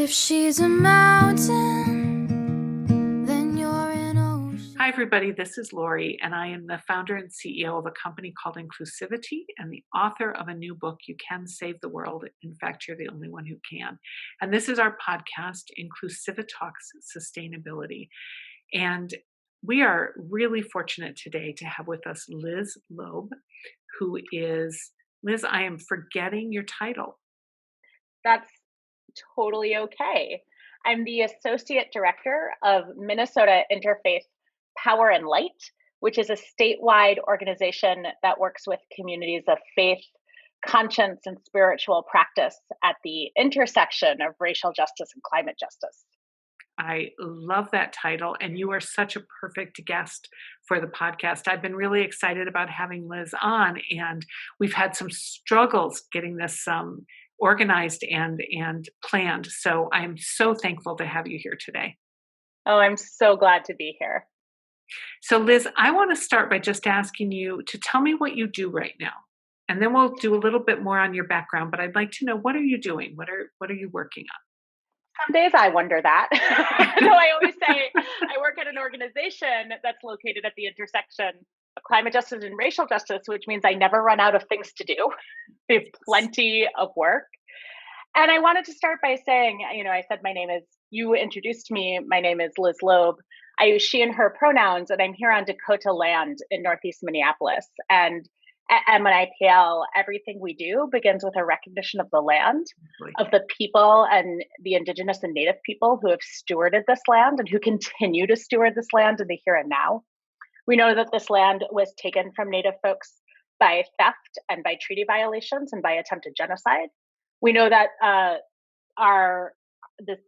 If she's a mountain, then you're an ocean. Hi, everybody. This is Lori, and I am the founder and CEO of a company called Inclusivity and the author of a new book, You Can Save the World. In fact, you're the only one who can. And this is our podcast, Inclusivi-TALKS Sustainability. And we are really fortunate today to have with us Liz Loeb, who is, Liz, I am forgetting your title. That's totally okay. I'm the Associate Director of Minnesota Interfaith Power and Light, which is a statewide organization that works with communities of faith, conscience, and spiritual practice at the intersection of racial justice and climate justice. I love that title, and you are such a perfect guest for the podcast. I've been really excited about having Liz on, and we've had some struggles getting this organized and planned. So I'm so thankful to have you here today. Oh, I'm so glad to be here. So Liz, I want to start by just asking you to tell me what you do right now. And then we'll do a little bit more on your background, but I'd like to know, what are you doing? What are you working on? Some days I wonder that. No, I always say I work at an organization that's located at the intersection of climate justice and racial justice, which means I never run out of things to do. We have plenty of work. And I wanted to start by saying, I said you introduced me, my name is Liz Loeb. I use she and her pronouns, and I'm here on Dakota land in Northeast Minneapolis. And at NYPL, everything we do begins with a recognition of the land, of the people and the indigenous and native people who have stewarded this land and who continue to steward this land in the here and now. We know that this land was taken from native folks by theft and by treaty violations and by attempted genocide. We know that this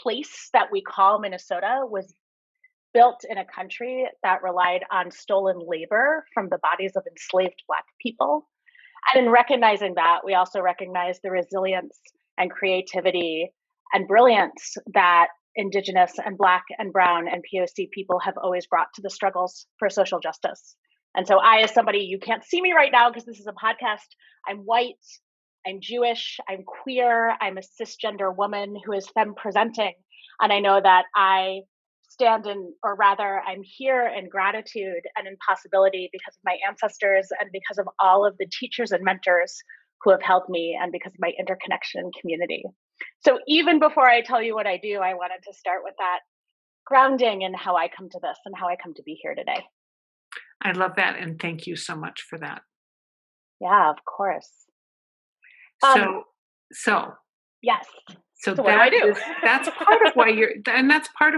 place that we call Minnesota was built in a country that relied on stolen labor from the bodies of enslaved Black people. And in recognizing that, we also recognize the resilience and creativity and brilliance that Indigenous and Black and Brown and POC people have always brought to the struggles for social justice. And so I, as somebody, you can't see me right now because this is a podcast, I'm white, I'm Jewish, I'm queer, I'm a cisgender woman who is femme presenting. And I know that I'm here in gratitude and in possibility because of my ancestors and because of all of the teachers and mentors who have helped me and because of my interconnection community. So even before I tell you what I do, I wanted to start with that grounding in how I come to this and how I come to be here today. I love that, and thank you so much for that. Yeah, of course. Yes. So what do I do? That's part of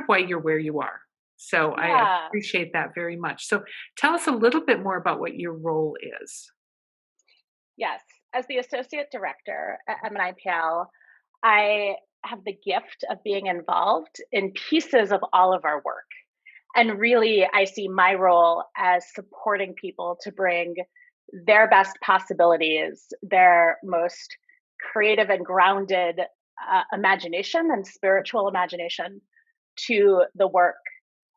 why you're where you are. So yeah. I appreciate that very much. So tell us a little bit more about what your role is. Yes. As the Associate Director at NYPL, I have the gift of being involved in pieces of all of our work. And really, I see my role as supporting people to bring their best possibilities, their most creative and grounded imagination and spiritual imagination to the work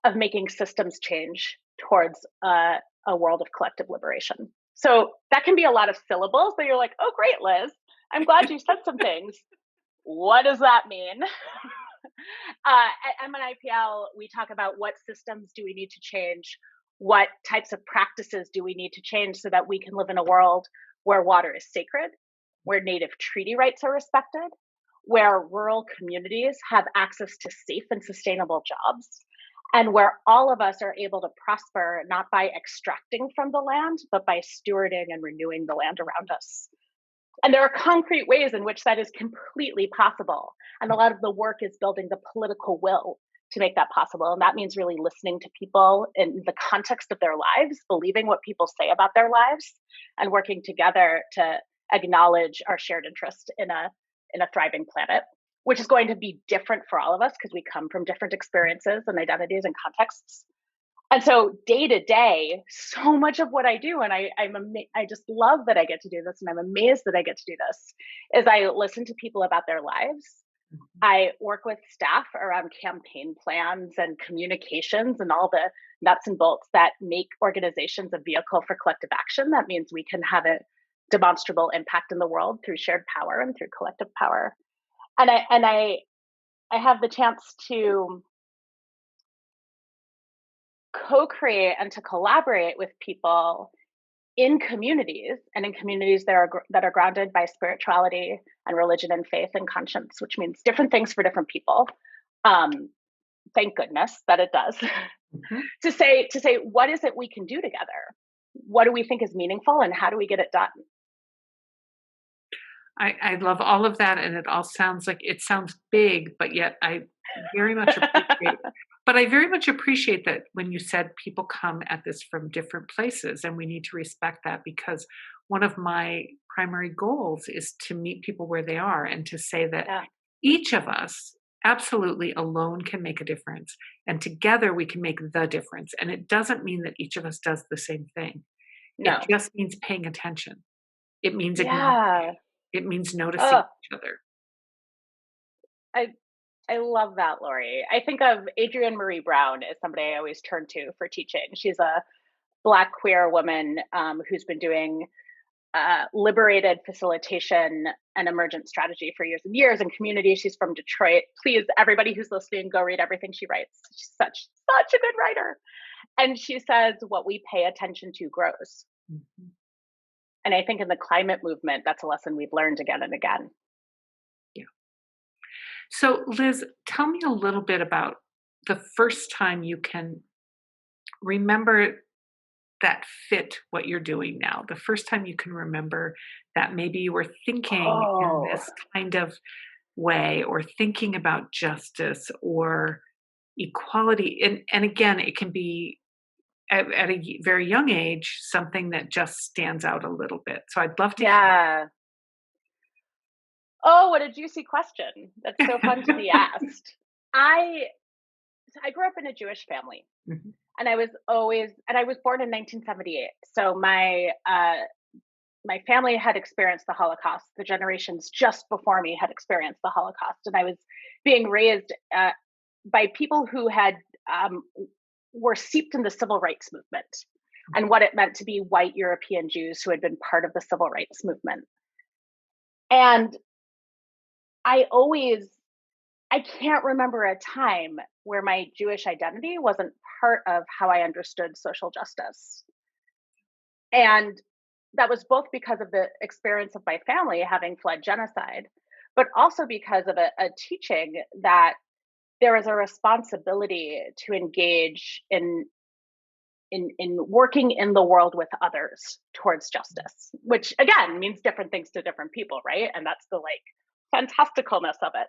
of making systems change towards a world of collective liberation. So that can be a lot of syllables, but you're like, oh, great, Liz. I'm glad you said some things. What does that mean? At NYPL, we talk about what systems do we need to change? What types of practices do we need to change so that we can live in a world where water is sacred, where Native treaty rights are respected, where rural communities have access to safe and sustainable jobs, and where all of us are able to prosper not by extracting from the land, but by stewarding and renewing the land around us. And there are concrete ways in which that is completely possible. And a lot of the work is building the political will to make that possible. And that means really listening to people in the context of their lives, believing what people say about their lives, and working together to acknowledge our shared interest in a thriving planet, which is going to be different for all of us because we come from different experiences and identities and contexts. And so day to day, so much of what I do, and I just love that I get to do this, and I'm amazed that I get to do this, is I listen to people about their lives. I work with staff around campaign plans and communications and all the nuts and bolts that make organizations a vehicle for collective action. That means we can have a demonstrable impact in the world through shared power and through collective power. And I I have the chance to co-create and to collaborate with people in communities, and in communities that are grounded by spirituality and religion and faith and conscience, which means different things for different people. Um, thank goodness that it does. Mm-hmm. to say what is it we can do together? What do we think is meaningful, and how do we get it done? I love all of that, and it all sounds big, but yet I very much appreciate. But I very much appreciate that when you said people come at this from different places, and we need to respect that, because one of my primary goals is to meet people where they are and to say that each of us absolutely alone can make a difference, and together we can make the difference. And it doesn't mean that each of us does the same thing. No. It just means paying attention. It means acknowledging. It means noticing each other. I love that, Lori. I think of Adrienne Marie Brown as somebody I always turn to for teaching. She's a Black queer woman who's been doing liberated facilitation and emergent strategy for years and years in communities. She's from Detroit. Please, everybody who's listening, go read everything she writes. She's such a good writer. And she says, what we pay attention to grows. Mm-hmm. And I think in the climate movement, that's a lesson we've learned again and again. Yeah. So, Liz, tell me a little bit about the first time you can remember that fit what you're doing now. The first time you can remember that maybe you were thinking in this kind of way, or thinking about justice or equality. And again, it can be at a very young age, something that just stands out a little bit. So I'd love to hear. Oh, what a juicy question. That's so fun to be asked. I grew up in a Jewish family. Mm-hmm. And I was born in 1978. So my family had experienced the Holocaust. The generations just before me had experienced the Holocaust. And I was being raised by people who were steeped in the civil rights movement and what it meant to be white European Jews who had been part of the civil rights movement. And I can't remember a time where my Jewish identity wasn't part of how I understood social justice. And that was both because of the experience of my family having fled genocide, but also because of a teaching that there is a responsibility to engage in working in the world with others towards justice, which again means different things to different people, right? And that's the fantasticalness of it.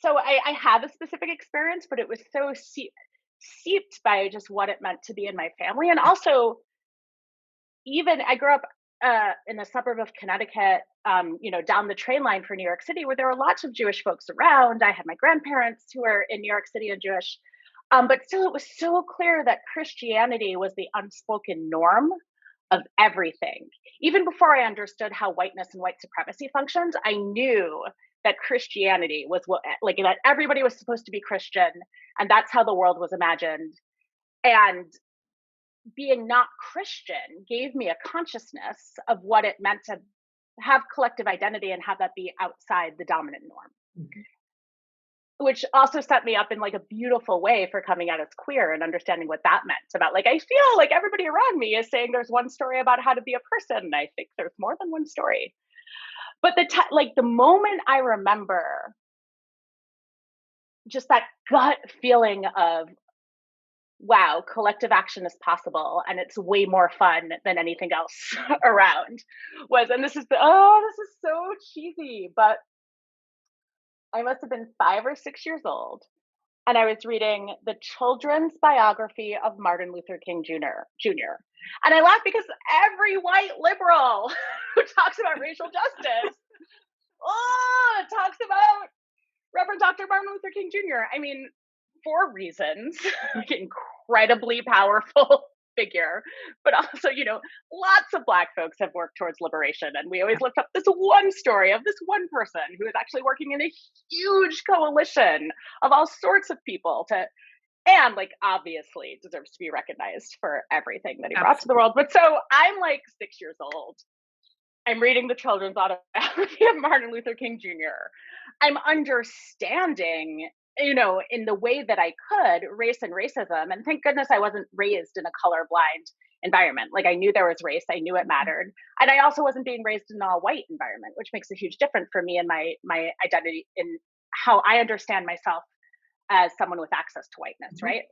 So I have a specific experience, but it was so seeped by just what it meant to be in my family. And also, even I grew up in a suburb of Connecticut, down the train line for New York City, where there were lots of Jewish folks around. I had my grandparents who were in New York City and Jewish. But still, it was so clear that Christianity was the unspoken norm of everything. Even before I understood how whiteness and white supremacy functions, I knew that Christianity was that everybody was supposed to be Christian, and that's how the world was imagined. And being not Christian gave me a consciousness of what it meant to have collective identity and have that be outside the dominant norm. Mm-hmm. Which also set me up in a beautiful way for coming out as queer and understanding what that meant. About I feel like everybody around me is saying there's one story about how to be a person, and I think there's more than one story. But the moment I remember just that gut feeling of, wow, collective action is possible and it's way more fun than anything else around was, and this is so cheesy, but I must have been 5 or 6 years old, and I was reading the children's biography of Martin Luther King Jr. And I laugh because every white liberal who talks about racial justice, talks about Reverend Dr. Martin Luther King Jr. I mean, for reasons, incredibly powerful figure, but also, lots of Black folks have worked towards liberation. And we always lift up this one story of this one person who is actually working in a huge coalition of all sorts of people and obviously deserves to be recognized for everything that he brought to the world. But so I'm 6 years old, I'm reading the children's autobiography of Martin Luther King Jr. I'm understanding, in the way that I could, race and racism. And thank goodness I wasn't raised in a colorblind environment. Like, I knew there was race, I knew it mattered. And I also wasn't being raised in an all white environment, which makes a huge difference for me and my identity in how I understand myself as someone with access to whiteness, right?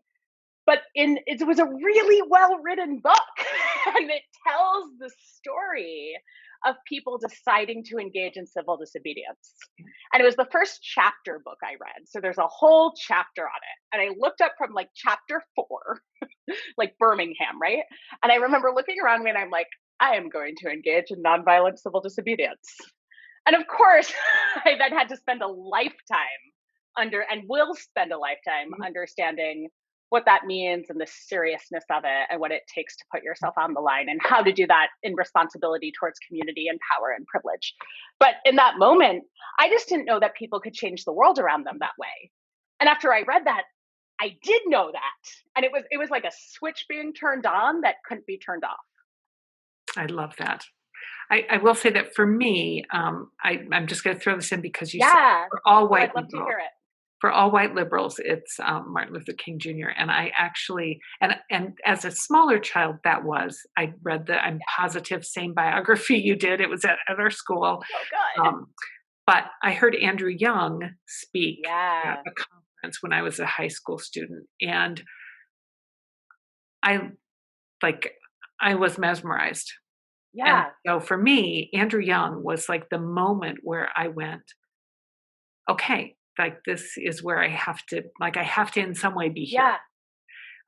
But it was a really well-written book, and it tells the story of people deciding to engage in civil disobedience. And it was the first chapter book I read. So there's a whole chapter on it. And I looked up from like chapter 4, like Birmingham, right? And I remember looking around me and I'm like, I am going to engage in nonviolent civil disobedience. And of course, I then had to spend a lifetime and will spend a lifetime understanding what that means and the seriousness of it and what it takes to put yourself on the line and how to do that in responsibility towards community and power and privilege. But in that moment, I just didn't know that people could change the world around them that way. And after I read that, I did know that. And it was like a switch being turned on that couldn't be turned off. I love that. I will say that for me, I'm just going to throw this in because you said for all white I'd love to hear it. For all white liberals, it's Martin Luther King Jr. And I actually, and as a smaller child, I read I'm positive same biography you did. It was at our school. Oh, good. But I heard Andrew Young speak Yeah. at a conference when I was a high school student. And I was mesmerized. Yeah. And so for me, Andrew Young was like the moment where I went, okay, like this is where I have to in some way be here.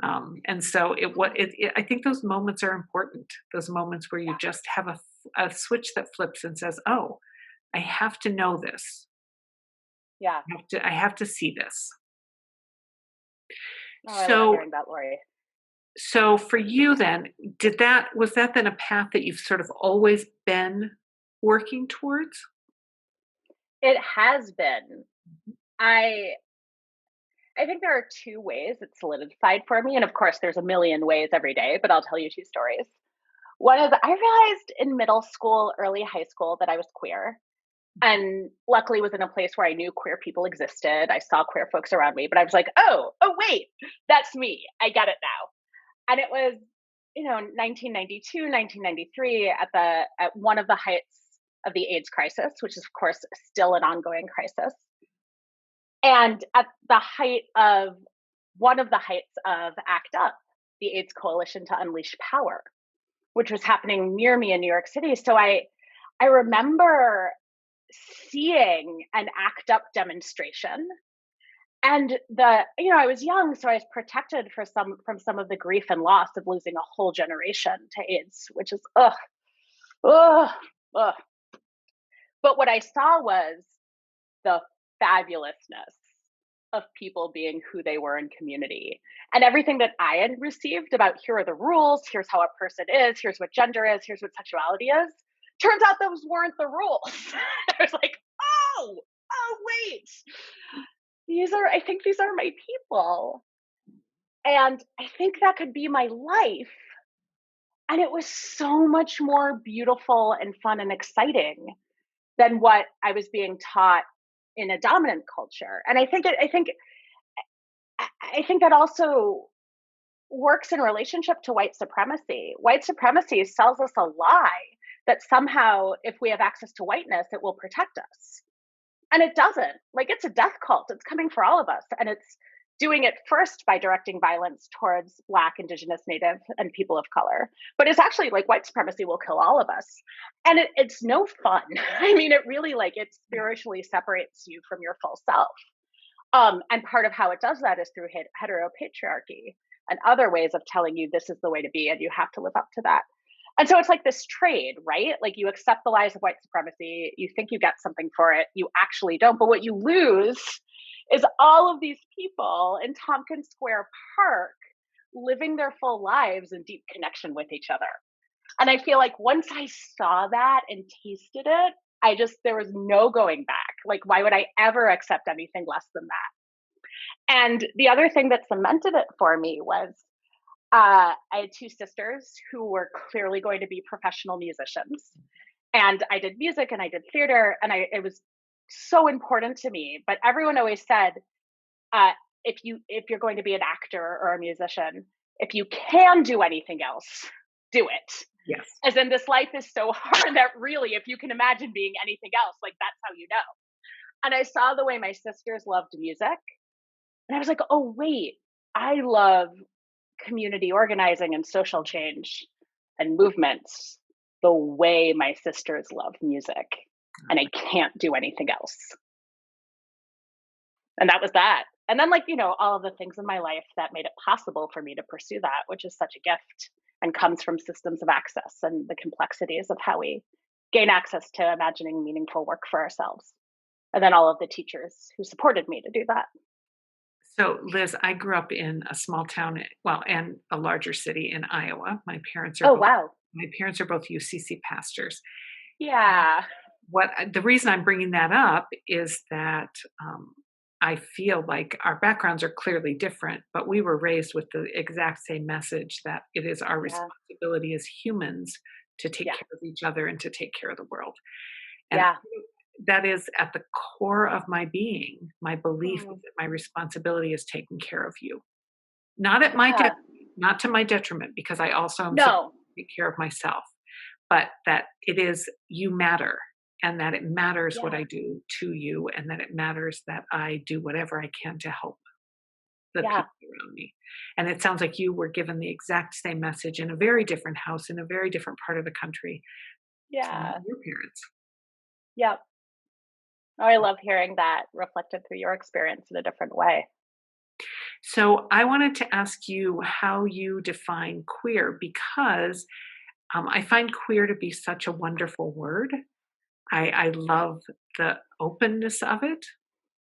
Yeah. And so I think those moments are important. Those moments where you just have a switch that flips and says, oh, I have to know this. Yeah. I have to see this. Oh, I love hearing that, Lori. So for you then, was that then a path that you've sort of always been working towards? It has been. I think there are 2 ways it's solidified for me. And of course, there's a million ways every day, but I'll tell you 2 stories. One is I realized in middle school, early high school that I was queer. And luckily was in a place where I knew queer people existed. I saw queer folks around me, but I was like, oh, wait, that's me. I get it now. And it was, 1992, 1993 at one of the heights of the AIDS crisis, which is of course still an ongoing crisis. And at the height of one of the heights of ACT UP, the AIDS Coalition to Unleash Power, which was happening near me in New York City. So I remember seeing an ACT UP demonstration, and I was young, so I was protected from some of the grief and loss of losing a whole generation to AIDS, which is ugh. But what I saw was the fabulousness of people being who they were in community, and everything that I had received about here are the rules, here's how a person is, here's what gender is, here's what sexuality is. Turns out those weren't the rules. I was like, oh wait, I think these are my people, and I think that could be my life. And it was so much more beautiful and fun and exciting than what I was being taught in a dominant culture. And I think that also works in relationship to white supremacy. White supremacy sells us a lie that somehow if we have access to whiteness, it will protect us. And it doesn't. Like, it's a death cult. It's coming for all of us. And it's doing it first by directing violence towards Black, Indigenous, Native, and people of color. But it's actually like white supremacy will kill all of us. And it's no fun. I mean, it really it spiritually separates you from your full self. And part of how it does that is through heteropatriarchy and other ways of telling you this is the way to be and you have to live up to that. And so it's like this trade, right? Like, you accept the lies of white supremacy, you think you get something for it, you actually don't. But what you lose is all of these people in Tompkins Square Park living their full lives in deep connection with each other. And I feel like once I saw that and tasted it, there was no going back. Like, why would I ever accept anything less than that? And the other thing that cemented it for me was I had 2 sisters who were clearly going to be professional musicians. And I did music and I did theater, and it was so important to me. But everyone always said, if you're going to be an actor or a musician, if you can do anything else, do it. Yes. As in, this life is so hard that really, if you can imagine being anything else, like that's how you know. And I saw the way my sisters loved music, and I was like, oh wait, I love community organizing and social change and movements the way my sisters love music, and I can't do anything else. And that was that. And then, like, all of the things in my life that made it possible for me to pursue that, which is such a gift and comes from systems of access and the complexities of how we gain access to imagining meaningful work for ourselves. And then all of the teachers who supported me to do that. So, Liz, I grew up in a small town, and a larger city in Iowa. My parents are Wow. My parents are both UCC pastors. Yeah. The reason I'm bringing that up is that I feel like our backgrounds are clearly different, but we were raised with the exact same message that it is our responsibility as humans to take care of each other and to take care of the world. And that is at the core of my being. My belief is that my responsibility is taking care of you. Not at my not to my detriment, because I also am supposed to take care of myself, but that it is, you matter, and that it matters what I do to you, and that it matters that I do whatever I can to help the people around me. And it sounds like you were given the exact same message in a very different house, in a very different part of the country. Yeah. Your parents. Yep. Oh, I love hearing that reflected through your experience in a different way. So I wanted to ask you how you define queer, because I find queer to be such a wonderful word. I love the openness of it.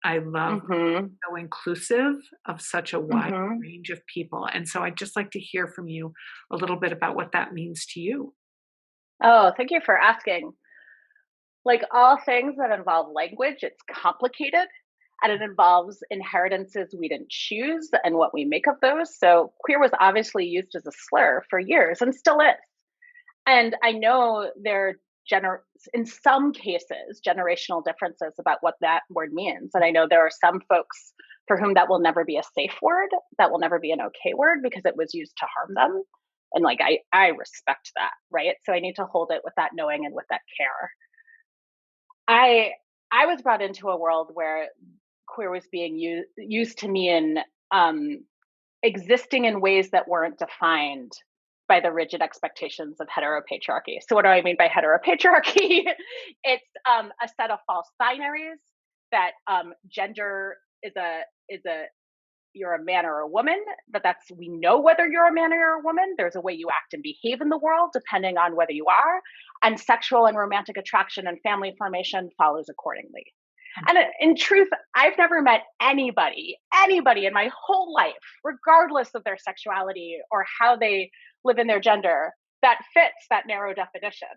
I love so inclusive of such a wide range of people. And so I'd just like to hear from you a little bit about what that means to you. Oh, thank you for asking. Like all things that involve language, it's complicated, and it involves inheritances we didn't choose and what we make of those. So queer was obviously used as a slur for years and still is. And I know there are in some cases generational differences about what that word means. And I know there are some folks for whom that will never be a safe word, that will never be an okay word because it was used to harm them. And like I respect that, right? So I need to hold it with that knowing and with that care. I was brought into a world where queer was being used to mean existing in ways that weren't defined by the rigid expectations of heteropatriarchy. So what do I mean by heteropatriarchy? It's a set of false binaries that gender is a you're a man or a woman, but we know whether you're a man or a woman. There's a way you act and behave in the world depending on whether you are, and sexual and romantic attraction and family formation follows accordingly. And in truth, I've never met anybody in my whole life, regardless of their sexuality or how they live in their gender, that fits that narrow definition,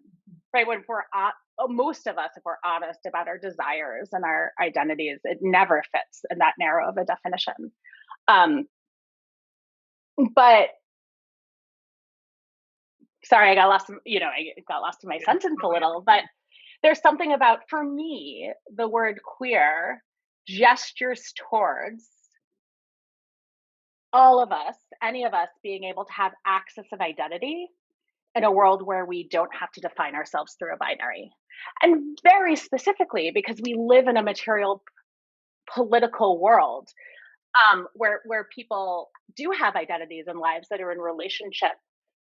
right? When most of us, if we're honest about our desires and our identities, it never fits in that narrow of a definition. But sorry, I got lost in my sentence a little, but there's something about, for me, the word queer gestures towards all of us, any of us, being able to have access and identity in a world where we don't have to define ourselves through a binary. And very specifically, because we live in a material political world where people do have identities and lives that are in relationship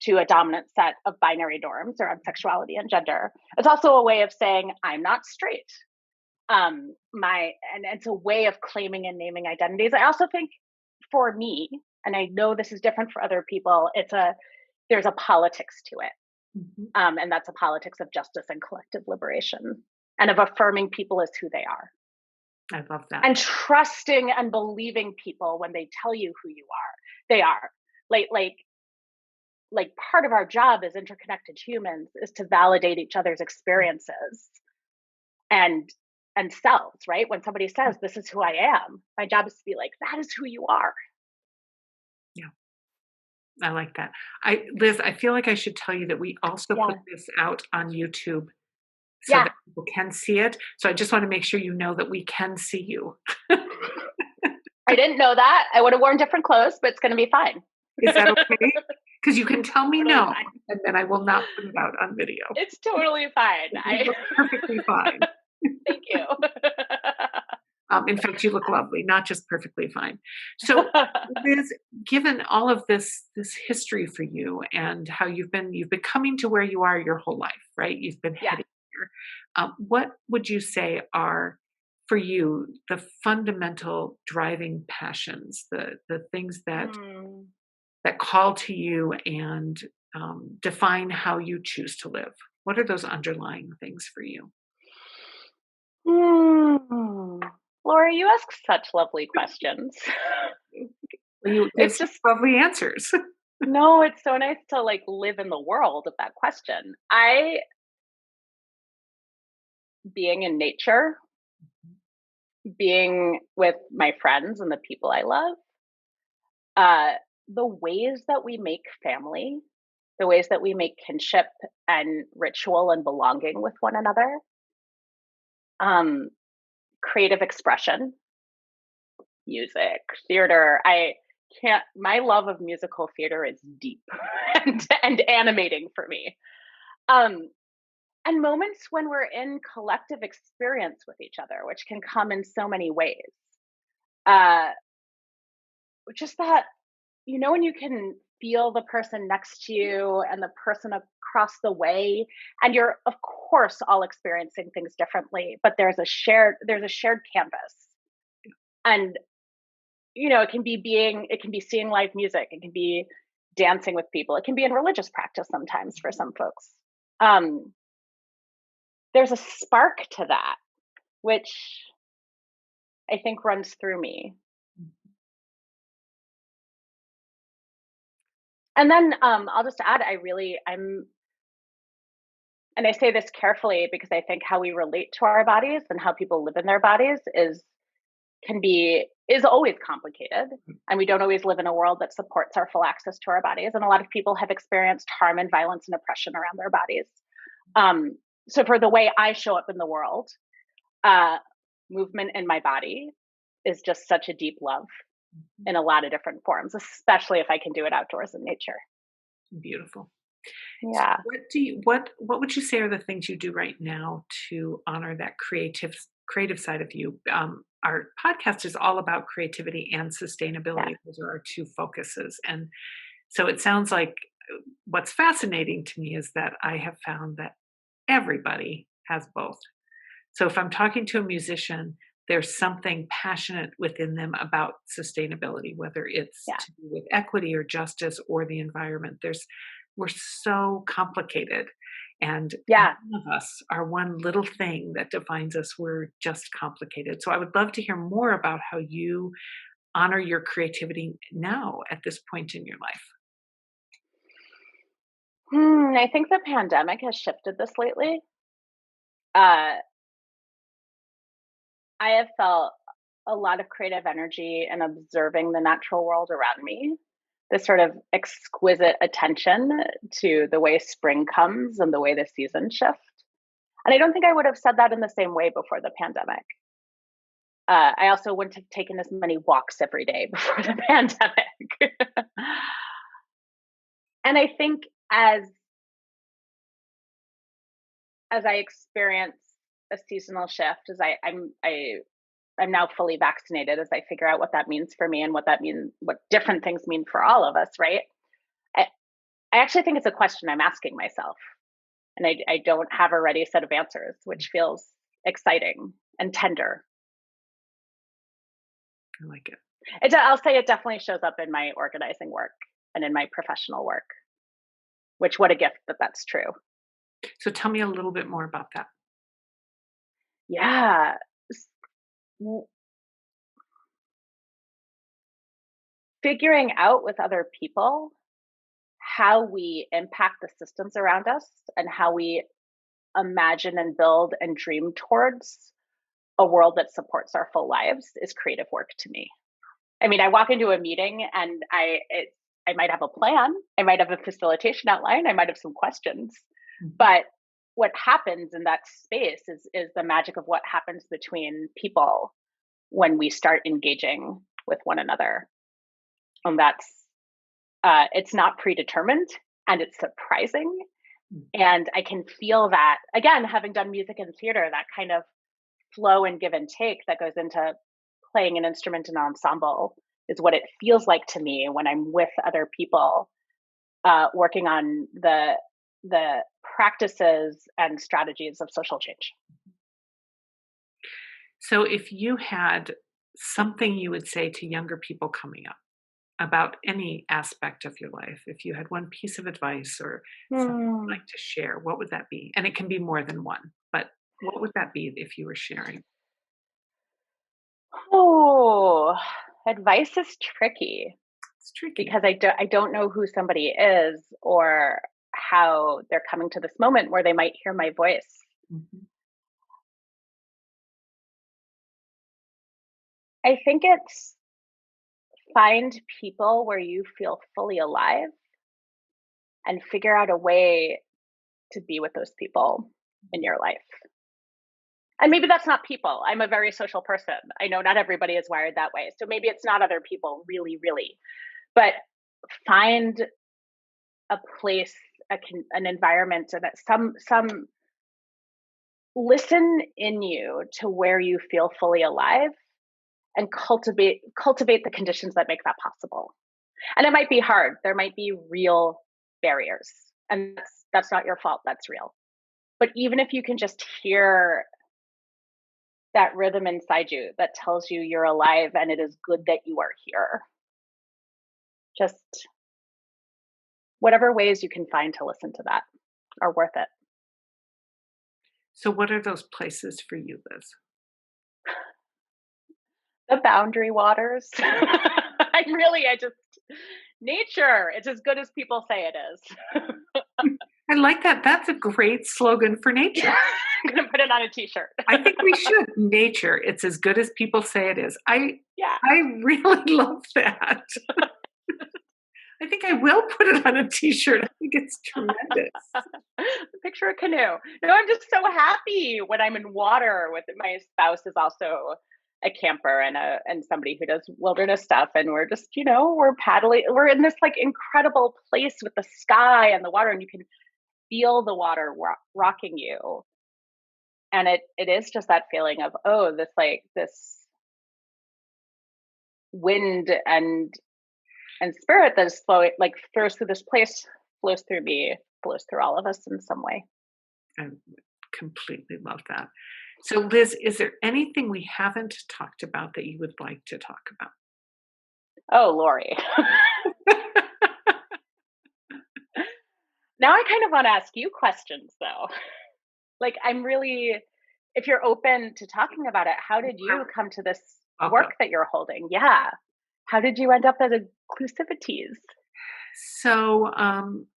to a dominant set of binary norms around sexuality and gender. It's also a way of saying, I'm not straight. And it's a way of claiming and naming identities. I also think for me, and I know this is different for other people, there's a politics to it. And that's a politics of justice and collective liberation and of affirming people as who they are. I love that. And trusting and believing people when they tell you who you are. They are. Like part of our job as interconnected humans is to validate each other's experiences and selves, right? When somebody says, this is who I am, my job is to be like, that is who you are. Yeah. I like that. Liz, I feel like I should tell you that we also put this out on YouTube so Yeah. that people can see it. So I just want to make sure you know that we can see you. I didn't know that. I would have worn different clothes, but it's going to be fine. Is that okay? Because you can tell me Totally no, fine. and then I will not put it out on video. It's totally fine. You look perfectly fine. Thank you. In fact, you look lovely, not just perfectly fine. So, Liz, given all of this history for you and how you've been coming to where you are your whole life, right? You've been Yeah. heading here. What would you say are for you the fundamental driving passions, the things that call to you and define how you choose to live? What are those underlying things for you? Laura, you ask such lovely questions. You It's give just lovely answers. no, it's so nice to like live in the world of that question. Being in nature, being with my friends and the people I love, the ways that we make family, the ways that we make kinship and ritual and belonging with one another, creative expression, music, theater. My love of musical theater is deep and animating for me. And moments when we're in collective experience with each other, which can come in so many ways. Just that, when you can feel the person next to you and the person across the way, and you're of course all experiencing things differently, but there's a shared canvas. And it can be seeing live music, it can be dancing with people, it can be in religious practice sometimes for some folks. There's a spark to that, which I think runs through me. And then I'll just add, and I say this carefully because I think how we relate to our bodies and how people live in their bodies is always complicated. And we don't always live in a world that supports our full access to our bodies. And a lot of people have experienced harm and violence and oppression around their bodies. So for the way I show up in the world, movement in my body is just such a deep love in a lot of different forms, especially if I can do it outdoors in nature. Beautiful. Yeah. So what would you say are the things you do right now to honor that creative side of you? Our podcast is all about creativity and sustainability. Yeah. Those are our two focuses. And so it sounds like what's fascinating to me is that I have found that everybody has both. So if I'm talking to a musician, there's something passionate within them about sustainability, whether it's to do with equity or justice or the environment. We're so complicated, and none of us are one little thing that defines us. We're just complicated. So I would love to hear more about how you honor your creativity now at this point in your life. I think the pandemic has shifted this lately. I have felt a lot of creative energy in observing the natural world around me, this sort of exquisite attention to the way spring comes and the way the seasons shift. And I don't think I would have said that in the same way before the pandemic. I also wouldn't have taken as many walks every day before the pandemic. And I think as I experience a seasonal shift, as I'm now fully vaccinated, as I figure out what that means for me and what different things mean for all of us, right? I actually think it's a question I'm asking myself, and I don't have a ready set of answers, which feels exciting and tender. I like it. I'll say it definitely shows up in my organizing work and in my professional work, which what a gift that that's true. So tell me a little bit more about that. Yeah. Figuring out with other people how we impact the systems around us and how we imagine and build and dream towards a world that supports our full lives is creative work to me. I mean, I walk into a meeting and I might have a plan, I might have a facilitation outline, I might have some questions, but what happens in that space is the magic of what happens between people when we start engaging with one another. And that's it's not predetermined, and it's surprising. And I can feel that, again, having done music and theater, that kind of flow and give and take that goes into playing an instrument in an ensemble is what it feels like to me when I'm with other people working on the practices and strategies of social change. So if you had something you would say to younger people coming up about any aspect of your life, if you had one piece of advice or something you'd like to share, what would that be? And it can be more than one, but what would that be if you were sharing? Oh, advice is tricky It's tricky. because I don't know who somebody is or how they're coming to this moment where they might hear my voice. Mhm. I think it's find people where you feel fully alive and figure out a way to be with those people in your life. And maybe that's not people. I'm a very social person. I know not everybody is wired that way. So maybe it's not other people really, really. But find a place, an environment, so that some listen in you to where you feel fully alive and cultivate the conditions that make that possible. And it might be hard. There might be real barriers. And that's not your fault. That's real. But even if you can just hear that rhythm inside you that tells you you're alive and it is good that you are here, just whatever ways you can find to listen to that are worth it. So what are those places for you, Liz? The boundary waters. Nature. It's as good as people say it is. I like that. That's a great slogan for nature. I'm going to put it on a t-shirt. I think we should. Nature. It's as good as people say it is. I Yeah. really love that. I think I will put it on a t-shirt. I think it's tremendous. Picture a canoe. No, I'm just so happy when I'm in water with it. My spouse is also a camper and somebody who does wilderness stuff, and we're just, we're paddling. We're in this like incredible place with the sky and the water, and you can feel the water rocking you. And it is just that feeling of, oh, this wind and spirit that is flowing, like flows through this place, flows through me, flows through all of us in some way. I completely love that. So Liz, is there anything we haven't talked about that you would like to talk about? Oh, Lori. Now I kind of want to ask you questions though. Like if you're open to talking about it, how did you come to this work that you're holding? Yeah. How did you end up at Inclusivi-TEAs? So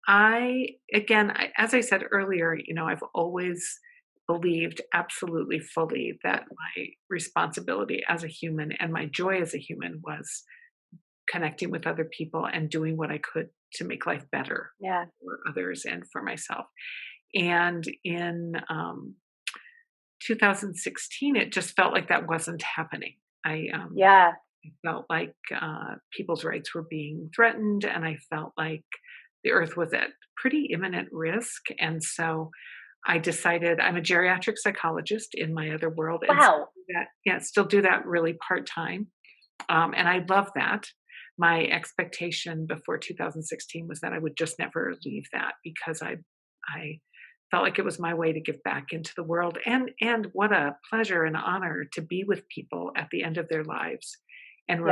as I said earlier, I've always believed absolutely fully that my responsibility as a human and my joy as a human was connecting with other people and doing what I could to make life better for others and for myself. And in 2016, it just felt like that wasn't happening. I felt like people's rights were being threatened, and I felt like the earth was at pretty imminent risk. And so I decided, I'm a geriatric psychologist in my other world. Wow. And still do that really part-time. And I love that. My expectation before 2016 was that I would just never leave that, because I felt like it was my way to give back into the world. And what a pleasure and honor to be with people at the end of their lives and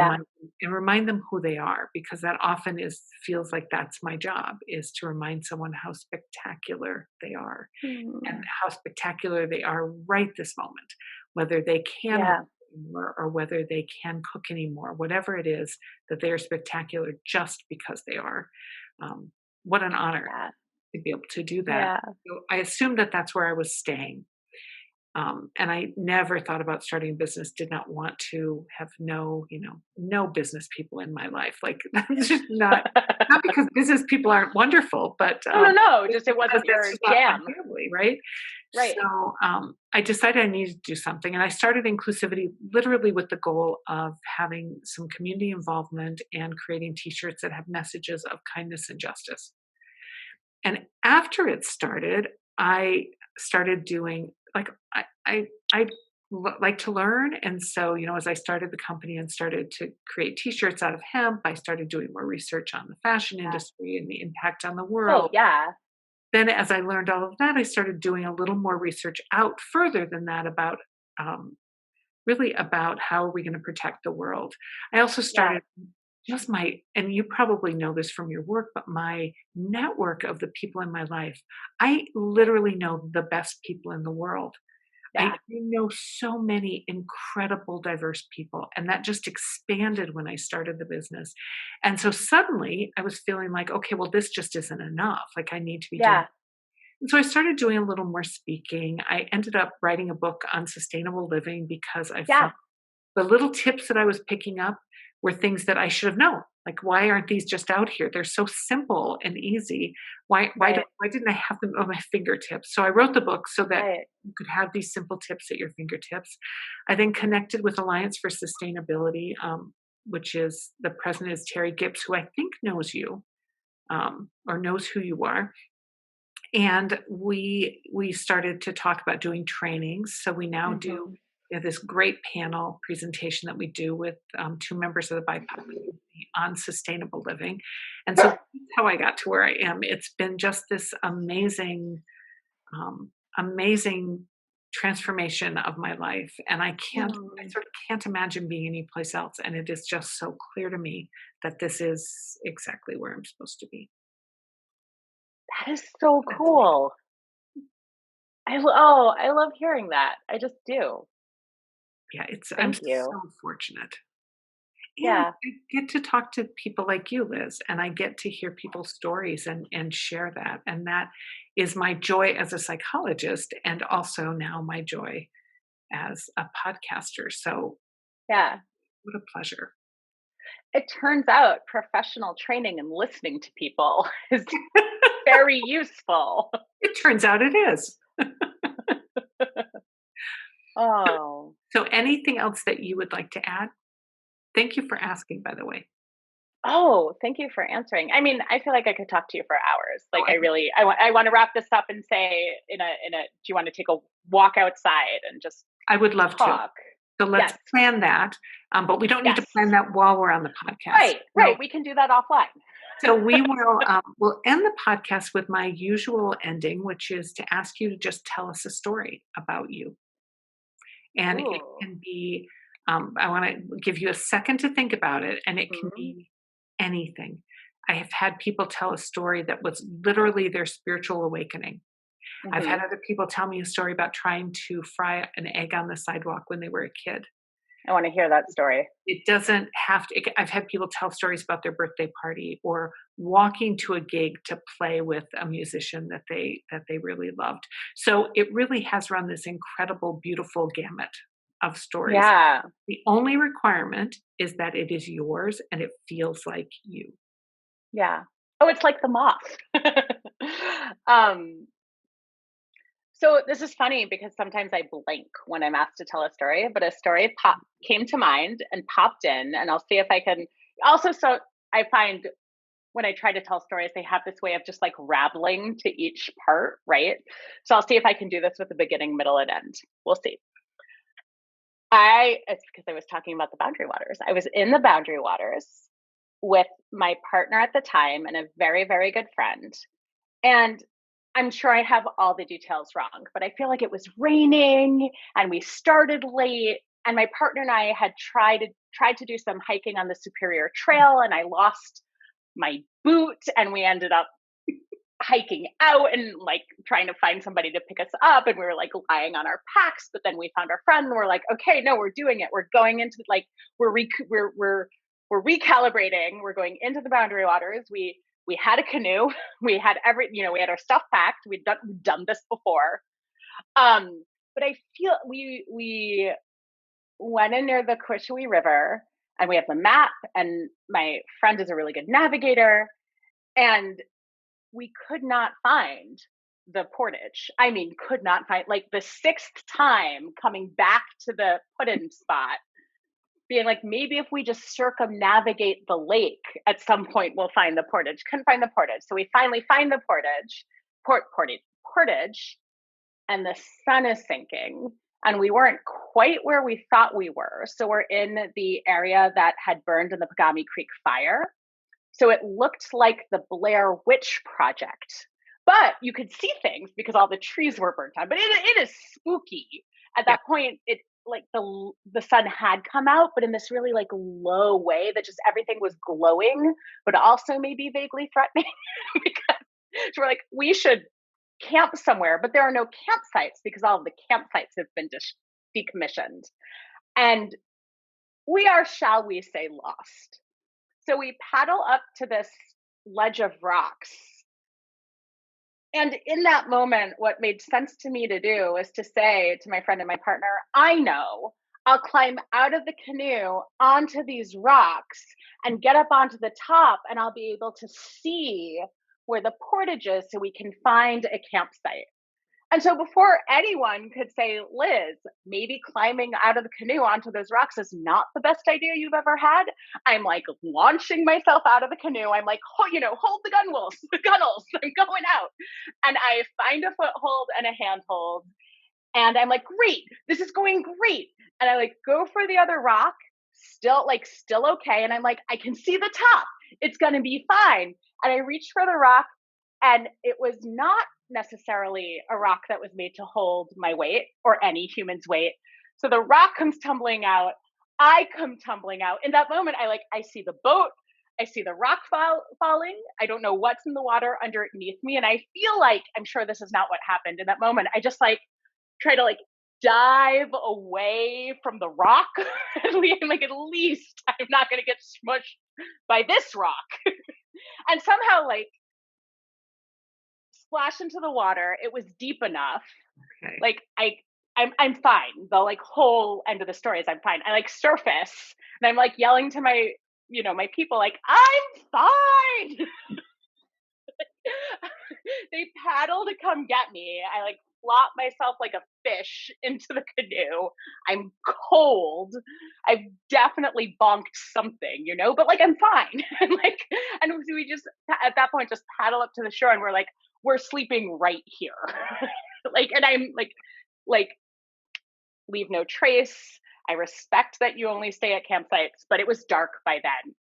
remind them who they are, because that often feels like that's my job, is to remind someone how spectacular they are and how spectacular they are right this moment, whether they can work anymore or whether they can cook anymore, whatever it is, that they are spectacular just because they are. What an honor to be able to do that. So I assumed that that's where I was staying. And I never thought about starting a business, did not want to have no business people in my life. Like that's just not because business people aren't wonderful, but No. it's Just it because wasn't that's your just not my jam. family, right? Right. So I decided I needed to do something, and I started Inclusivity literally with the goal of having some community involvement and creating T-shirts that have messages of kindness and justice. And after it started, I started doing like like to learn, and so as I started the company and started to create T-shirts out of hemp, I started doing more research on the fashion Yeah. industry and the impact on the Oh, world. yeah. Then, as I learned all of that, I started doing a little more research out further than that about really about how are we going to protect the world. I also Yeah. started just and you probably know this from your work, but my network of the people in my life, I literally know the best people in the world. I Yeah. know so many incredible, diverse people, and that just expanded when I started the business. And so suddenly I was feeling like, okay, well, this just isn't enough. Like I need to be doing. Yeah. And so I started doing a little more speaking. I ended up writing a book on sustainable living because I Yeah. found the little tips that I was picking up were things that I should have known. Like, why aren't these just out here? They're so simple and easy. Right. Why didn't I have them on my fingertips? So I wrote the book so that Right. you could have these simple tips at your fingertips. I then connected with Alliance for Sustainability, which is the president is Terry Gibbs, who I think knows you or knows who you are. And we started to talk about doing trainings. So we now do Mhm. this great panel presentation that we do with two members of the BIPOC community on sustainable living. And so that's how I got to where I am. It's been just this amazing transformation of my life. And I Mm. sort of can't imagine being anyplace else. And it is just so clear to me that this is exactly where I'm supposed to be. That is so That's me. cool. I love hearing that. I just do. Yeah, I'm Thank you. so fortunate. And Yeah. I get to talk to people like you, Liz, and I get to hear people's stories and share that. And that is my joy as a psychologist and also now my joy as a podcaster. So Yeah. what a pleasure. It turns out professional training and listening to people is very useful. It turns out it is. Oh. So anything else that you would like to add? Thank you for asking, by the way. Oh, thank you for answering. I mean, I feel like I could talk to you for hours. Oh, Like I want to wrap this up and say do you want to take a walk outside and just I would love to. talk? So let's Yes. plan that. But we don't need to Yes. plan that while we're on the podcast. Right. So Right. We can do that offline. So we'll end the podcast with my usual ending, which is to ask you to just tell us a story about you. And it Ooh. can be, I want to give you a second to think about it, and it can Mhm. be anything. I have had people tell a story that was literally their spiritual awakening. I've had Mhm. other people tell me a story about trying to fry an egg on the sidewalk when they were a kid. I want to hear that story. It doesn't have to. I've had people tell stories about their birthday party or walking to a gig to play with a musician that they really loved. So it really has run this incredible, beautiful gamut of stories. Yeah. The only requirement is that it is yours and it feels like you. Yeah. Oh, it's like the moth. um So this is funny because sometimes I blank when I'm asked to tell a story, but a story came to mind and popped in, and I'll see if I can. Also, so I find when I try to tell stories, they have this way of just like rattling to each part, right? So I'll see if I can do this with the beginning, middle, and end. We'll see. It's because I was talking about the Boundary Waters. I was in the Boundary Waters with my partner at the time and a very, very good friend. And I'm sure I have all the details wrong, but I feel like it was raining and we started late. And my partner and I had tried to do some hiking on the Superior Trail, and I lost my boot, and we ended up hiking out and like trying to find somebody to pick us up, and we were like lying on our packs. But then we found our friend, and we're like, okay, no, we're doing it. We're going into like we're recalibrating. We're going into the Boundary Waters. We had a canoe. We had we had our stuff packed. We'd done this before. Um, but I feel we went in near the Quishui River, and we have the map, and my friend is a really good navigator, and we could not find the portage. I mean, could not find, like, the sixth time coming back to the put-in spot, being like, maybe if we just circumnavigate the lake at some point, we'll find the portage. Couldn't find the portage. So we finally find the portage, and the sun is sinking. And we weren't quite where we thought we were. So we're in the area that had burned in the Pagami Creek fire. So it looked like the Blair Witch Project. But you could see things because all the trees were burnt down. But it is spooky. At that point, it like the sun had come out, but in this really like low way that just everything was glowing, but also maybe vaguely threatening. Because we're like, we should camp somewhere, but there are no campsites because all of the campsites have been decommissioned. And we are, shall we say, lost. So we paddle up to this ledge of rocks. And in that moment, what made sense to me to do was to say to my friend and my partner, I know I'll climb out of the canoe onto these rocks and get up onto the top, and I'll be able to see where the portage is so we can find a campsite. And so before anyone could say, Liz, maybe climbing out of the canoe onto those rocks is not the best idea you've ever had, I'm like launching myself out of the canoe. I'm like, hold the gunnels. I'm going out. And I find a foothold and a handhold. And I'm like, great, this is going great. And I like go for the other rock, still okay. And I'm like, I can see the top. It's going to be fine. And I reach for the rock, and it was not necessarily a rock that was made to hold my weight or any human's weight. So the rock comes tumbling out. I come tumbling out. In that moment, I see the boat. I see the rock falling. I don't know what's in the water underneath me. And I feel like, I'm sure this is not what happened in that moment. I just try to dive away from the rock. I'm like, at least I'm not going to get smushed by this rock. And somehow splash into the water. It was deep enough. Okay. I'm fine. The whole end of the story is I'm fine. I surface, and I'm yelling to my my people I'm fine. They paddle to come get me. I flop myself like a fish into the canoe. I'm cold. I've definitely bonked something, but I'm fine. And we just at that point just paddle up to the shore, and we're sleeping right here. And I'm leave no trace. I respect that you only stay at campsites, but it was dark by then.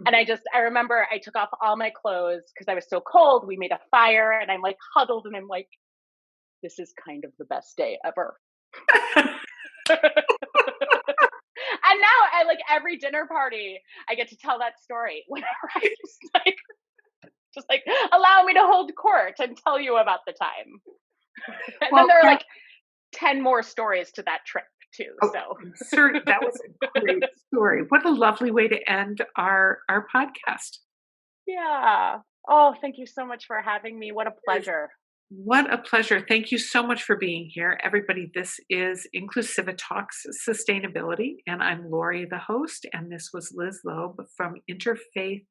And I remember I took off all my clothes because I was so cold. We made a fire, and I'm huddled, and I'm this is kind of the best day ever. And now every dinner party, I get to tell that story whenever I just allow me to hold court and tell you about the time. And then there are 10 more stories to that trip too. So sure, that was a great story. What a lovely way to end our podcast. Yeah. Oh, thank you so much for having me. What a pleasure. What a pleasure. Thank you so much for being here. Everybody, this is Inclusivi-TALKS Sustainability, and I'm Lori, the host, and this was Liz Loeb from Interfaith.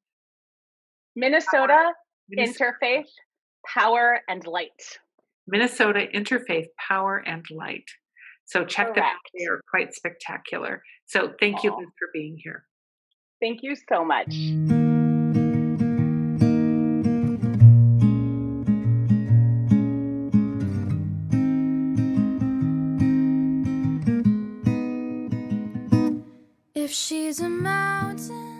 Minnesota, Interfaith, Power and Light. Minnesota Interfaith, Power and Light. So check them out. They are quite spectacular. So thank you, Liz, for being here. Thank you so much. If she's a mountain